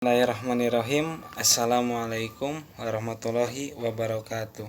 Bismillahirrahmanirrahim. Assalamualaikum warahmatullahi wabarakatuh.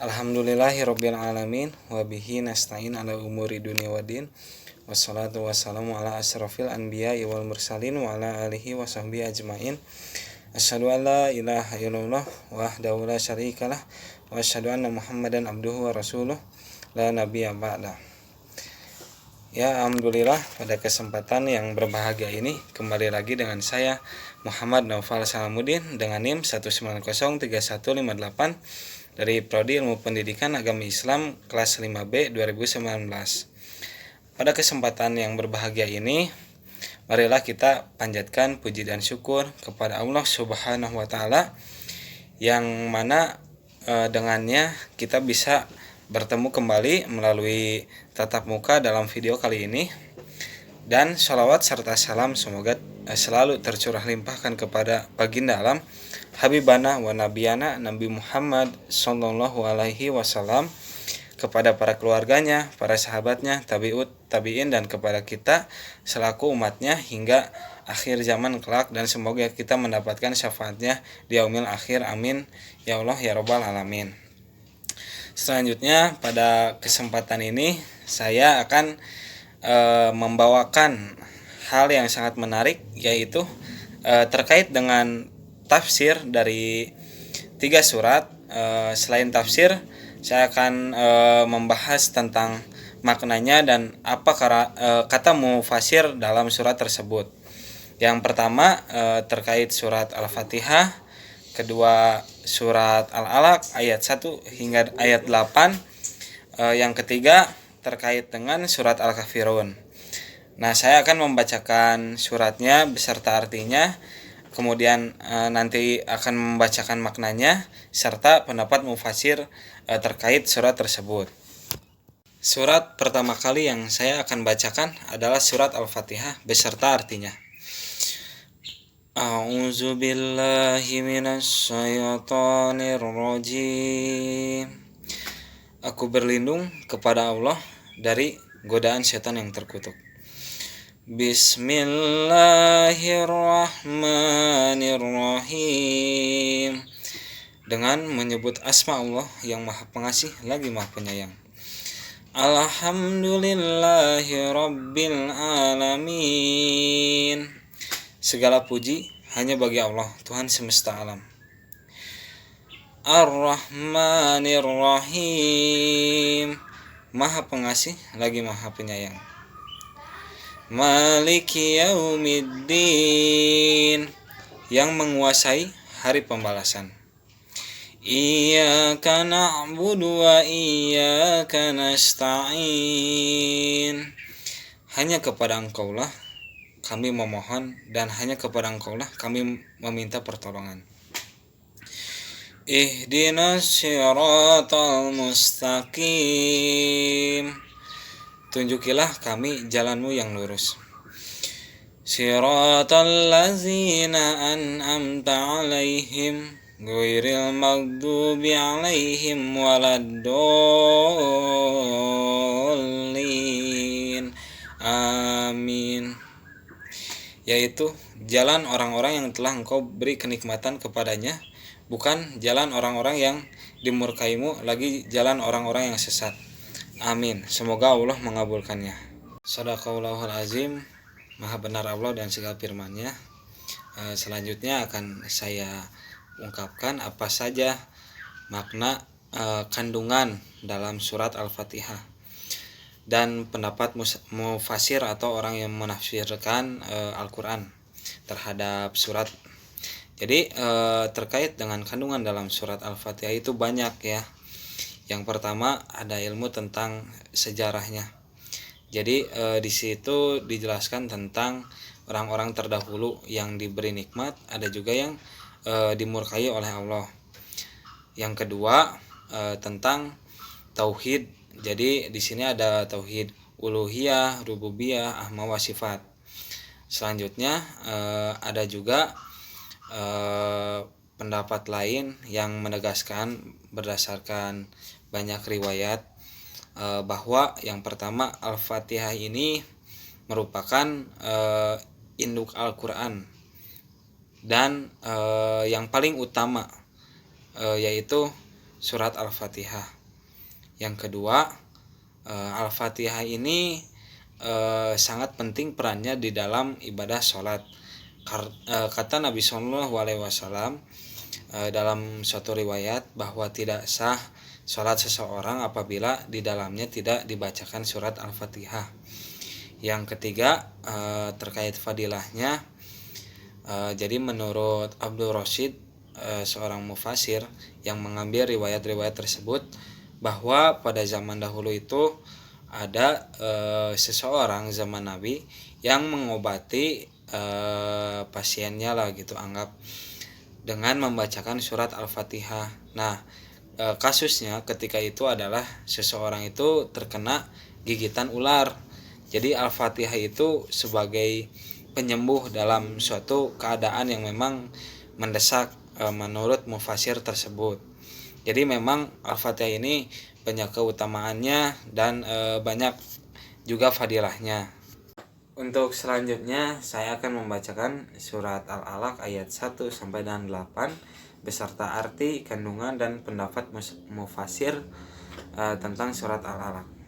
Alhamdulillahirabbil alamin wa bihi nasta'in ala umuri dunya waddin. Wassalatu wassalamu ala asyrafil anbiya'i wal mursalin wa ala alihi wa sahbihi ajmain. Asyhadu an la ilaha illallah wahdahu la syarikalah wa asyhadu anna Muhammadan abduhu wa rasuluh la nabiyya ba'da. Ya, alhamdulillah pada kesempatan yang berbahagia ini kembali lagi dengan saya Muhammad Naufal Salamuddin dengan NIM 1903158 dari Prodi Ilmu Pendidikan Agama Islam kelas 5B 2019. Pada kesempatan yang berbahagia ini, marilah kita panjatkan puji dan syukur kepada Allah Subhanahu wa taala yang mana dengannya kita bisa bertemu kembali melalui tatap muka dalam video kali ini, dan sholawat serta salam semoga selalu tercurah limpahkan kepada baginda alam Habibana wa Nabiyana Nabi Muhammad Sallallahu Alaihi Wasallam, kepada para keluarganya, para sahabatnya, tabi'in, dan kepada kita selaku umatnya hingga akhir zaman kelak, dan semoga kita mendapatkan syafaatnya di yaumil akhir, amin ya Allah ya Rabbal alamin. Selanjutnya pada kesempatan ini saya akan membawakan hal yang sangat menarik, yaitu terkait dengan tafsir dari 3 surat. Selain tafsir, saya akan membahas tentang maknanya dan apa kata mufasir dalam surat tersebut. Yang pertama terkait surat Al-Fatihah, kedua surat Al-Alaq ayat 1 hingga ayat 8, yang ketiga terkait dengan surat Al-Kafirun. Nah, saya akan membacakan suratnya beserta artinya, kemudian nanti akan membacakan maknanya serta pendapat mufasir terkait surat tersebut. Surat pertama kali yang saya akan bacakan adalah surat Al-Fatihah beserta artinya. A'udzu billahi minasy syaithanir rajim. Aku berlindung kepada Allah dari godaan setan yang terkutuk. Bismillahirrahmanirrahim. Dengan menyebut asma Allah yang Maha Pengasih lagi Maha Penyayang. Alhamdulillahi rabbil alamin. Segala puji hanya bagi Allah, Tuhan semesta alam. Ar-Rahmanir Rahim. Maha Pengasih lagi Maha Penyayang. Maliki Yaumiddin. Yang menguasai hari pembalasan. Iyyaka na'budu wa iyyaka nasta'in. Hanya kepada Engkaulah kami memohon dan hanya kepada Engkaulah kami meminta pertolongan. Ihdinas siratal mustaqim. Tunjukilah kami jalanmu yang lurus. Siratal ladzina an'amta alaihim ghairil maghdubi alaihim waladdallin. Amin. Yaitu jalan orang-orang yang telah Engkau beri kenikmatan kepadanya, bukan jalan orang-orang yang dimurkaimu, lagi jalan orang-orang yang sesat. Amin. Semoga Allah mengabulkannya. Shadaqallahul azim. Maha benar Allah dan segala firman-Nya. Selanjutnya akan saya ungkapkan apa saja makna kandungan dalam surat Al-Fatihah dan pendapat mufasir atau orang yang menafsirkan Al-Quran terhadap surat. Jadi terkait dengan kandungan dalam surat Al-Fatihah itu banyak ya. Yang pertama ada ilmu tentang sejarahnya. Jadi di situ dijelaskan tentang orang-orang terdahulu yang diberi nikmat, ada juga yang dimurkai oleh Allah. Yang kedua tentang tauhid. Jadi di sini ada tauhid uluhiyah, rububiyah, asma wa sifat. Selanjutnya ada juga pendapat lain yang menegaskan berdasarkan banyak riwayat bahwa yang pertama Al-Fatihah ini merupakan induk Al-Quran dan yang paling utama yaitu surat Al-Fatihah. Yang kedua, Al-Fatihah ini sangat penting perannya di dalam ibadah sholat. Kata Nabi Shallallahu Alaihi Wasallam dalam suatu riwayat bahwa tidak sah sholat seseorang apabila di dalamnya tidak dibacakan surat Al-Fatihah. Yang ketiga, terkait fadilahnya, jadi menurut Abdul Rashid, seorang mufasir yang mengambil riwayat-riwayat tersebut, bahwa pada zaman dahulu itu ada seseorang zaman Nabi yang mengobati pasiennya lah gitu, anggap, dengan membacakan surat Al-Fatihah. Nah, kasusnya ketika itu adalah seseorang itu terkena gigitan ular. Jadi Al-Fatihah itu sebagai penyembuh dalam suatu keadaan yang memang mendesak menurut mufasir tersebut. Jadi memang Al-Fatihah ini banyak keutamaannya dan banyak juga fadilahnya. Untuk selanjutnya saya akan membacakan surat Al-Alaq ayat 1 sampai dengan 8 beserta arti, kandungan dan pendapat mufasir tentang surat Al-Alaq.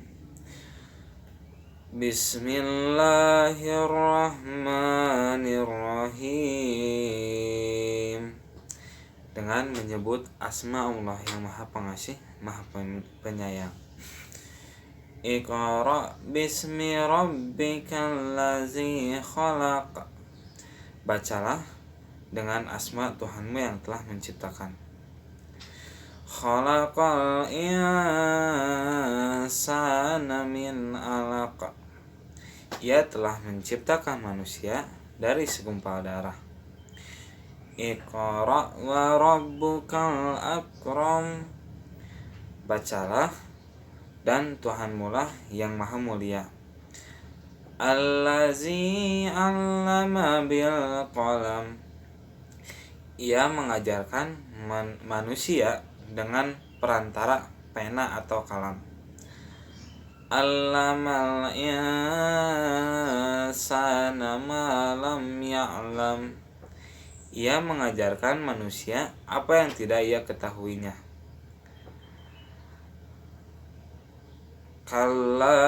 Bismillahirrahmanirrahim. Dengan menyebut asma Allah yang Maha Pengasih, Maha Penyayang. Iqra bismi rabbikal ladzi khalaq. Bacalah dengan asma Tuhanmu yang telah menciptakan. Khalaqal insana min 'alaq. Ia telah menciptakan manusia dari segumpal darah. Iqra wa rabbukal akram. Bacalah dan Tuhanmu lah yang maha mulia. Allazi 'allama bil qalam. Ia mengajarkan manusia dengan perantara pena atau kalam. Allamal insana ma lam ya'lam. Ia mengajarkan manusia apa yang tidak ia ketahuinya. Kalla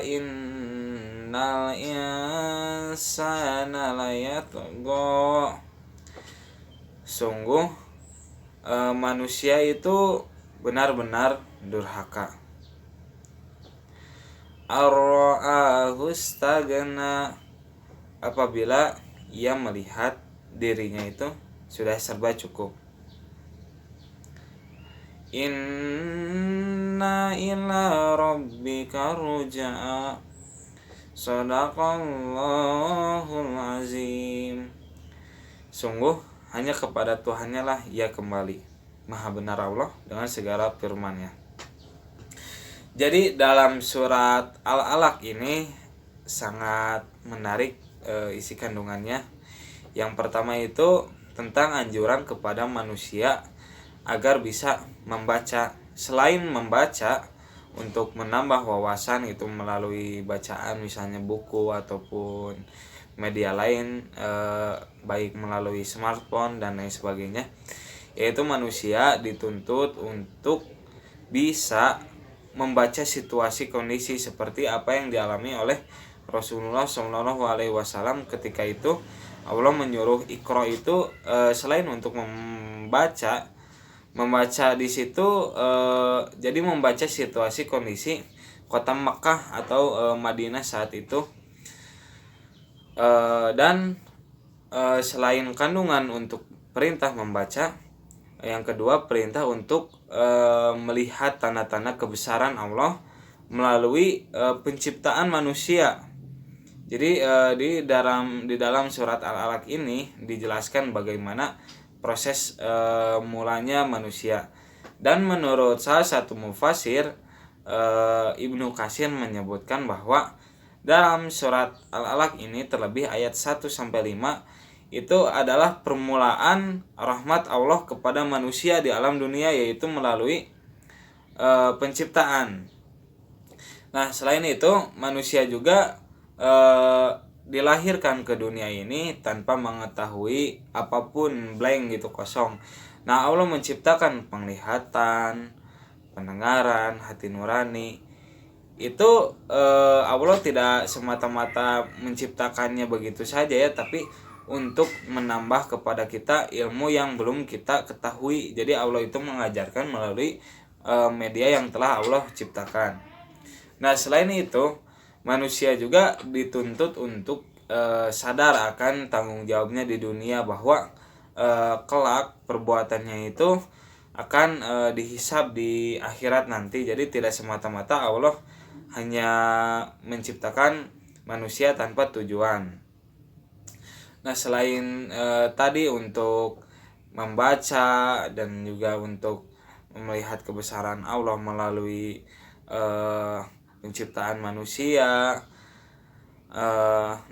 innal insana layatgha. Sungguh manusia itu benar-benar durhaka. Ar-ra'ahu istaghna. Apabila ia melihat dirinya itu sudah serba cukup. Inna ila rabbika ruj'a. Shadaqallahul azim. Sungguh hanya kepada Tuhannya lah ia kembali. Maha benar Allah dengan segala firman-Nya. Jadi dalam surat Al-Alaq ini sangat menarik isi kandungannya. Yang pertama itu tentang anjuran kepada manusia agar bisa membaca. Selain membaca, untuk menambah wawasan itu melalui bacaan, misalnya buku ataupun media lain, baik melalui smartphone dan lain sebagainya, yaitu manusia dituntut untuk bisa membaca situasi kondisi seperti apa yang dialami oleh Rasulullah SAW. Ketika itu Allah menyuruh Iqra itu selain untuk membaca di situ, jadi membaca situasi kondisi kota Makkah atau Madinah saat itu, dan selain kandungan untuk perintah membaca, yang kedua perintah untuk melihat tanda-tanda kebesaran Allah melalui penciptaan manusia. Jadi di dalam surat Al-Alaq ini dijelaskan bagaimana proses mulanya manusia. Dan menurut salah satu mufasir, Ibnu Katsir menyebutkan bahwa dalam surat Al-Alaq ini terlebih ayat 1-5 itu adalah permulaan rahmat Allah kepada manusia di alam dunia, yaitu melalui penciptaan. Nah, selain itu manusia juga dilahirkan ke dunia ini tanpa mengetahui apapun, blank gitu, kosong. Nah, Allah menciptakan penglihatan, pendengaran, hati nurani. Itu Allah tidak semata-mata menciptakannya begitu saja ya, tapi untuk menambah kepada kita ilmu yang belum kita ketahui. Jadi Allah itu mengajarkan melalui media yang telah Allah ciptakan. Nah, selain itu manusia juga dituntut untuk sadar akan tanggung jawabnya di dunia, bahwa kelak perbuatannya itu akan dihisab di akhirat nanti. Jadi tidak semata-mata Allah hanya menciptakan manusia tanpa tujuan. Nah, selain tadi untuk membaca dan juga untuk melihat kebesaran Allah melalui penciptaan manusia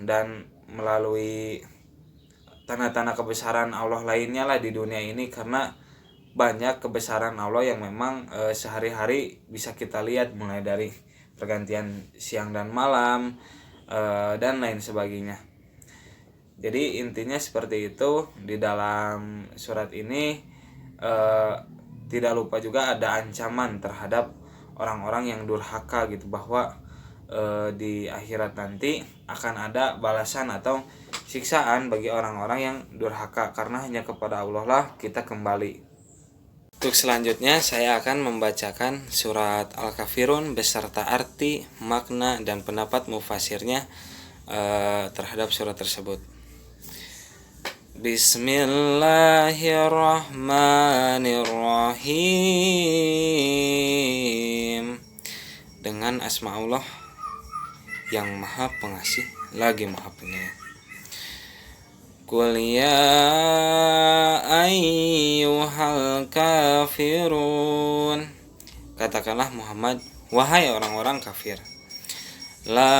dan melalui tanda-tanda kebesaran Allah lainnya lah di dunia ini, karena banyak kebesaran Allah yang memang sehari-hari bisa kita lihat, mulai dari pergantian siang dan malam dan lain sebagainya. Jadi intinya seperti itu. Di dalam surat ini tidak lupa juga ada ancaman terhadap orang-orang yang durhaka gitu, bahwa di akhirat nanti akan ada balasan atau siksaan bagi orang-orang yang durhaka, karena hanya kepada Allah lah kita kembali. Untuk selanjutnya saya akan membacakan surat Al-Kafirun beserta arti, makna, dan pendapat mufasirnya terhadap surat tersebut. Bismillahirrahmanirrahim. Dengan asma Allah yang maha pengasih lagi maha penyayang. Qul ya ayyuhal kafirun. Katakanlah Muhammad, wahai orang-orang kafir. La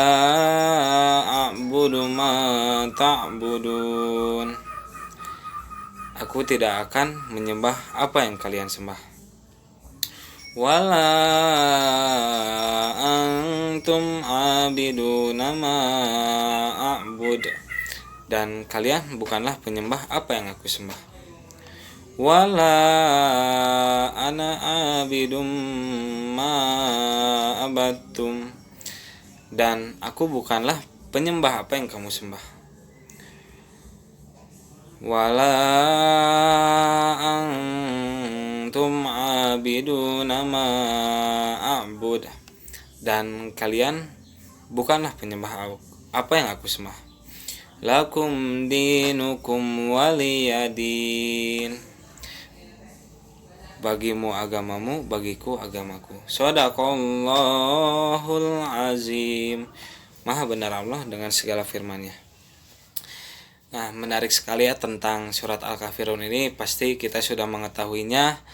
a'budu ma ta'budun. Aku tidak akan menyembah apa yang kalian sembah. Wala antum abiduna ma a'bud. Dan kalian bukanlah penyembah apa yang aku sembah. Wala ana abidum ma abattum. Dan aku bukanlah penyembah apa yang kamu sembah. Wala antum abiduna ma a'bud. Dan kalian bukanlah penyembah apa yang aku sembah. Lakum dinukum waliyadin. Bagimu agamamu, bagiku agamaku. Shadaqallahul azim. Maha benar Allah dengan segala firman-Nya. Nah, menarik sekali ya tentang surat Al-Kafirun ini, pasti kita sudah mengetahuinya.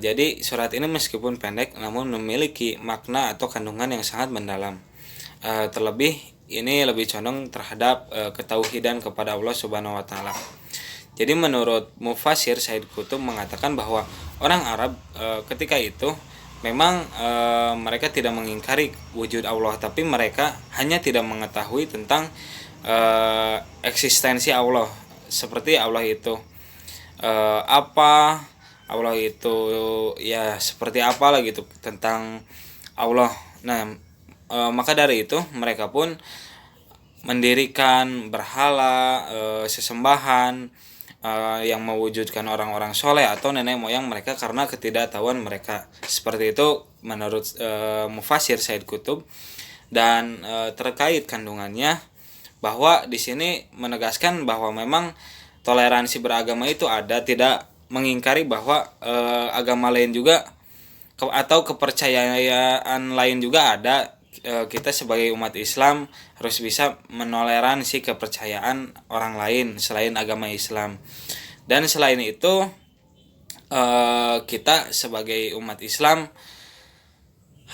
Jadi surat ini meskipun pendek namun memiliki makna atau kandungan yang sangat mendalam. Terlebih ini lebih condong terhadap ketauhidan kepada Allah Subhanahu wa taala. Jadi menurut Mufasir Said Qutb mengatakan bahwa orang Arab ketika itu memang mereka tidak mengingkari wujud Allah, tapi mereka hanya tidak mengetahui tentang eksistensi Allah, seperti Allah itu apa, Allah itu ya seperti apalah gitu tentang Allah. Nah, maka dari itu mereka pun mendirikan berhala, sesembahan yang mewujudkan orang-orang soleh atau nenek moyang mereka karena ketidaktahuan mereka. Seperti itu menurut Mufasir Said Qutb. Dan terkait kandungannya, bahwa di sini menegaskan bahwa memang toleransi beragama itu ada, tidak mengingkari bahwa agama lain juga atau kepercayaan lain juga ada. Kita sebagai umat Islam harus bisa menoleransi kepercayaan orang lain selain agama Islam. Dan selain itu kita sebagai umat Islam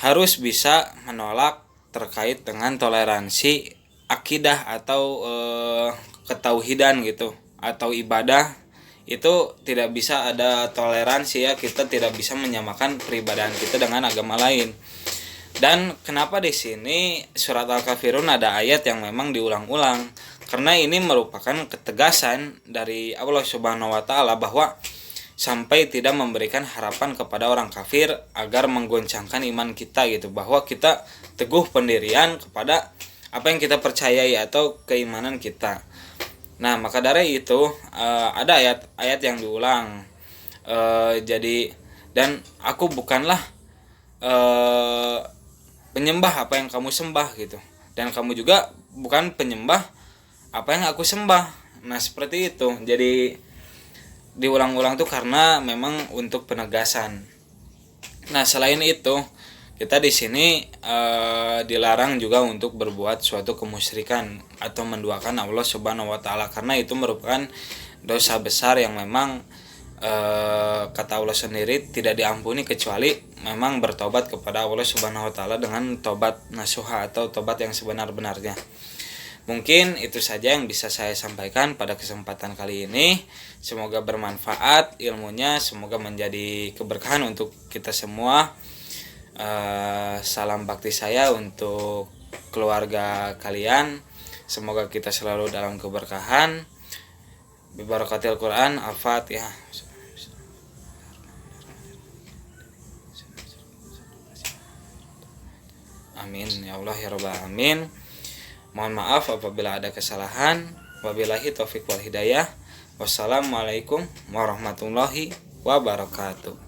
harus bisa menolak terkait dengan toleransi akidah atau ketauhidan gitu atau ibadah. Itu tidak bisa ada toleransi ya, kita tidak bisa menyamakan peribadahan kita dengan agama lain. Dan kenapa di sini surat Al-Kafirun ada ayat yang memang diulang-ulang? Karena ini merupakan ketegasan dari Allah Subhanahu wa taala bahwa sampai tidak memberikan harapan kepada orang kafir agar menggoncangkan iman kita gitu, bahwa kita teguh pendirian kepada apa yang kita percayai atau keimanan kita. Nah, maka dari itu ada ayat-ayat yang diulang. Jadi dan aku bukanlah penyembah apa yang kamu sembah gitu, dan kamu juga bukan penyembah apa yang aku sembah. Nah, seperti itu. Jadi diulang-ulang tuh karena memang untuk penegasan. Nah, selain itu kita di sini dilarang juga untuk berbuat suatu kemusyrikan atau menduakan Allah Subhanahu wa taala, karena itu merupakan dosa besar yang memang kata Allah sendiri tidak diampuni kecuali memang bertobat kepada Allah Subhanahu wa taala dengan tobat nasuha atau tobat yang sebenar-benarnya. Mungkin itu saja yang bisa saya sampaikan pada kesempatan kali ini. Semoga bermanfaat ilmunya, semoga menjadi keberkahan untuk kita semua. Salam bakti saya untuk keluarga kalian. Semoga kita selalu dalam keberkahan. Bibarakatil Quran. Al-Fatihah. Amin ya Allah ya Rabbal alamin. Mohon maaf apabila ada kesalahan. Wabillahi taufiq wal hidayah. Wassalamualaikum warahmatullahi wabarakatuh.